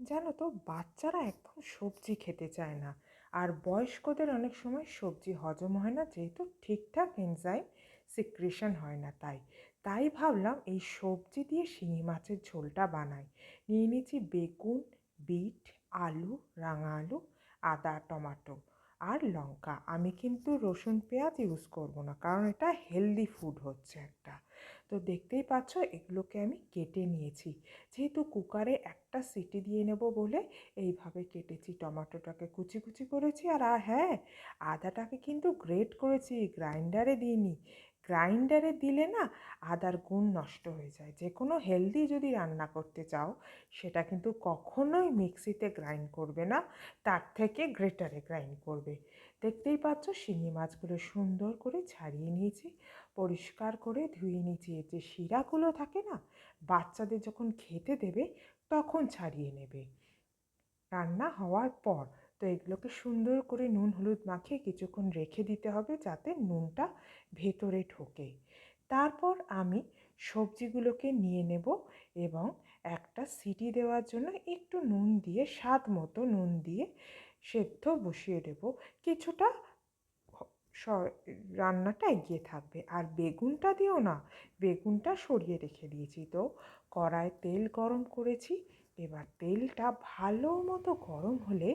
জানো তো, বাচ্চারা একদম সবজি খেতে চায় না। আর বয়স্কদের অনেক সময় সবজি হজম হয় না, যেহেতু ঠিকঠাক এনজাইম সিক্রেশন হয় না। তাই তাই ভাবলাম এই সবজি দিয়ে শিঙি মাছের ঝোলটা বানাই। নিয়ে নিয়েছি বেগুন, বিট, আলু, রাঙা আলু, আদা, টমাটো আর লঙ্কা। আমি কিন্তু রসুন পেঁয়াজ ইউজ করব না, কারণ এটা হেলদি ফুড হচ্ছে একটা। তো দেখতেই পাচ্ছ, এগুলোকে আমি কেটে নিয়েছি। যেহেতু কুকারে একটা সিটি দিয়ে নেব বলে এইভাবে কেটেছি। টমেটোটাকে কুচি কুচি করেছি। আর হ্যাঁ, আদাটাকে কিন্তু গ্রেট করেছি, গ্রাইন্ডারে দিইনি। গ্রাইন্ডারে দিলে না আদার গুণ নষ্ট হয়ে যায়। যে কোনো হেলদি যদি রান্না করতে চাও, সেটা কিন্তু কখনোই মিক্সিতে গ্রাইন্ড করবে না, তার থেকে গ্রেটারে গ্রাইন্ড করবে। দেখতেই পাচ্ছ, শিঙি মাছগুলো সুন্দর করে ছাড়িয়ে নিয়েছি, পরিষ্কার করে ধুয়ে নিয়েছি। এর যে শিরাগুলো থাকে না, বাচ্চাদের যখন খেতে দেবে তখন ছাড়িয়ে নেবে রান্না হওয়ার পর। তো এগুলোকে সুন্দর করে নুন হলুদ মাখিয়ে কিছুক্ষণ রেখে দিতে হবে, যাতে নুনটা ভেতরে ঢোকে। তারপর আমি সবজিগুলোকে নিয়ে নেব এবং একটা সিটি দেওয়ার জন্য একটু নুন দিয়ে, স্বাদ মতো নুন দিয়ে সেদ্ধ বসিয়ে দেব। কিছুটা রান্নাটা এগিয়ে থাকবে। আর বেগুনটা দিও না, বেগুনটা সরিয়ে রেখে দিয়েছি। তো কড়ায় তেল গরম করেছি। এবার তেলটা ভালো মতো গরম হলে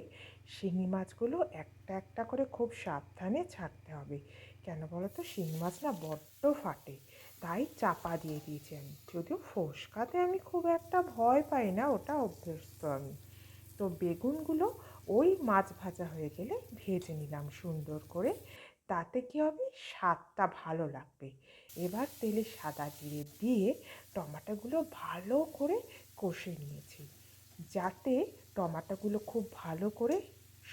শিঙি মাছগুলো একটা একটা করে খুব সাবধানে ছাড়তে হবে। কেন বলো তো, শিঙি মাছ না বড্ড ফাটে, তাই চাপা দিয়ে দিয়েছি আমি। যদিও ফোসকাতে আমি খুব একটা ভয় পাই না, ওটা অভ্যস্ত আমি। তো বেগুনগুলো ওই মাছ ভাজা হয়ে গেলে ভেজে নিলাম সুন্দর করে। তাতে কী হবে, স্বাদটা ভালো লাগবে। এবার তেলে সাদা জিরে দিয়ে টমাটোগুলো ভালো করে কষে নিয়েছি, যাতে টমাটোগুলো খুব ভালো করে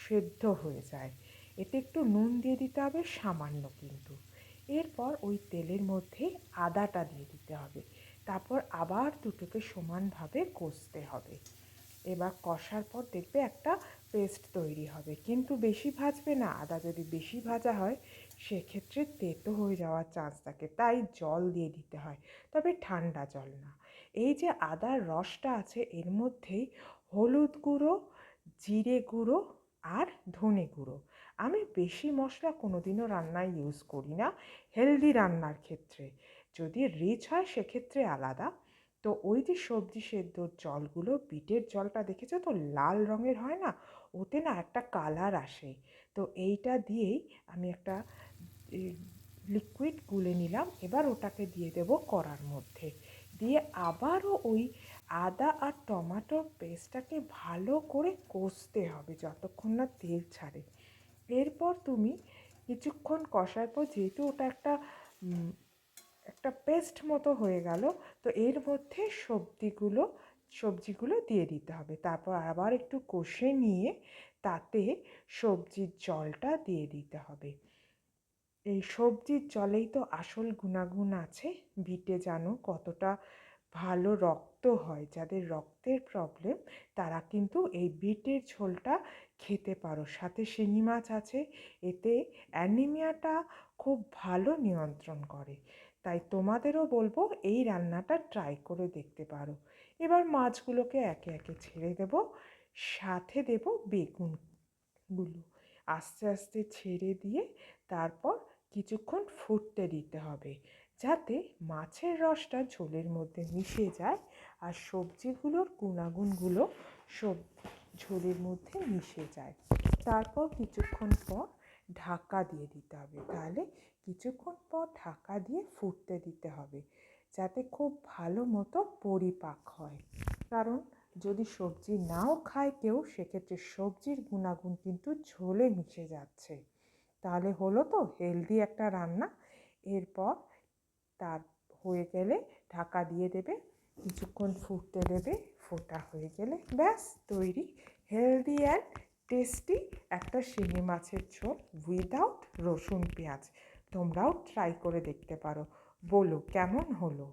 সেদ্ধ হয়ে যায়। এতে একটু নুন দিয়ে দিতে হবে, সামান্য কিন্তু। এরপর ওই তেলের মধ্যে আদাটা দিয়ে দিতে হবে। তারপর আবার দুটোকে সমানভাবে কষতে হবে। এবার কষার পর দেখবে একটা পেস্ট তৈরি হবে, কিন্তু বেশি ভাজবে না। আদা যদি বেশি ভাজা হয়, সেক্ষেত্রে তেতো হয়ে যাওয়ার চান্স থাকে, তাই জল দিয়ে দিতে হয়, তবে ঠান্ডা জল না। এই যে আদার রসটা আছে, এর মধ্যেই হলুদ গুঁড়ো, জিরে গুঁড়ো আর ধনে গুঁড়ো। আমি বেশি মশলা কোনোদিনও রান্নায় ইউজ করি না, হেলদি রান্নার ক্ষেত্রে। যদি রিচ হয় সেক্ষেত্রে আলাদা। তো ওই যে সবজি সেদ্ধর জলগুলো, বিটের জলটা দেখেছো তো, লাল রঙের হয় না, ওতে না একটা কালার আসে। তো এইটা দিয়েই আমি একটা লিকুইড গুলে নিলাম। এবার ওটাকে দিয়ে দেবো কড়ার মধ্যে, দিয়ে আবারও ওই আদা আর টমেটোর পেস্টটাকে ভালো করে কষতে হবে যতক্ষণ না তেল ছাড়ে। এরপর তুমি কিছুক্ষণ কষার পর, যেহেতু ওটা একটা একটা পেস্ট মতো হয়ে গেল, তো এর মধ্যে সবজিগুলো দিয়ে দিতে হবে। তারপর আবার একটু কষে নিয়ে তাতে সবজির জলটা দিয়ে দিতে হবে। এই সবজির জলেই তো আসল গুণাগুণ আছে। বিটে জানো কতটা ভালো রক্ত হয়, যাদের রক্তের প্রবলেম তারা কিন্তু এই বিটের ঝোলটা খেতে পারো। সাথে শিঙি মাছ আছে, এতে অ্যানিমিয়াটা খুব ভালো নিয়ন্ত্রণ করে। তাই তোমাদেরও বলবো এই রান্নাটা ট্রাই করে দেখতে পারো। এবার মাছগুলোকে একে একে ছেড়ে দেব, সাথে দেব বেগুনগুলো। আস্তে আস্তে ছেড়ে দিয়ে তারপর কিছুক্ষণ ফুটতে দিতে হবে, যাতে মাছের রসটা ঝোলের মধ্যে মিশে যায় আর সবজিগুলোর গুণাগুণগুলো সব ঝোলের মধ্যে মিশে যায়। তারপর কিছুক্ষণ পর ঢাকা দিয়ে দিতে হবে। তাহলে কিছুক্ষণ পর ঢাকা দিয়ে ফুটতে দিতে হবে, যাতে খুব ভালো মতো পরিপাক হয়। কারণ যদি সবজি নাও খায় কেউ, সেক্ষেত্রে সবজির গুণাগুণ কিন্তু ঝোলে মিশে যাচ্ছে। তাহলে হলো তো হেলদি একটা রান্না। এরপর তার হয়ে গেলে ঢাকা দিয়ে দেবে, কিছুক্ষণ ফুটতে দেবে। ফোটা হয়ে গেলে ব্যাস তৈরি হেলদি অ্যান্ড টেস্টি একটা শিঙি মাছের ঝোল উইদাউট রসুন পেঁয়াজ। তোমরাও ট্রাই করে দেখতে পারো, বলো কেমন হলো।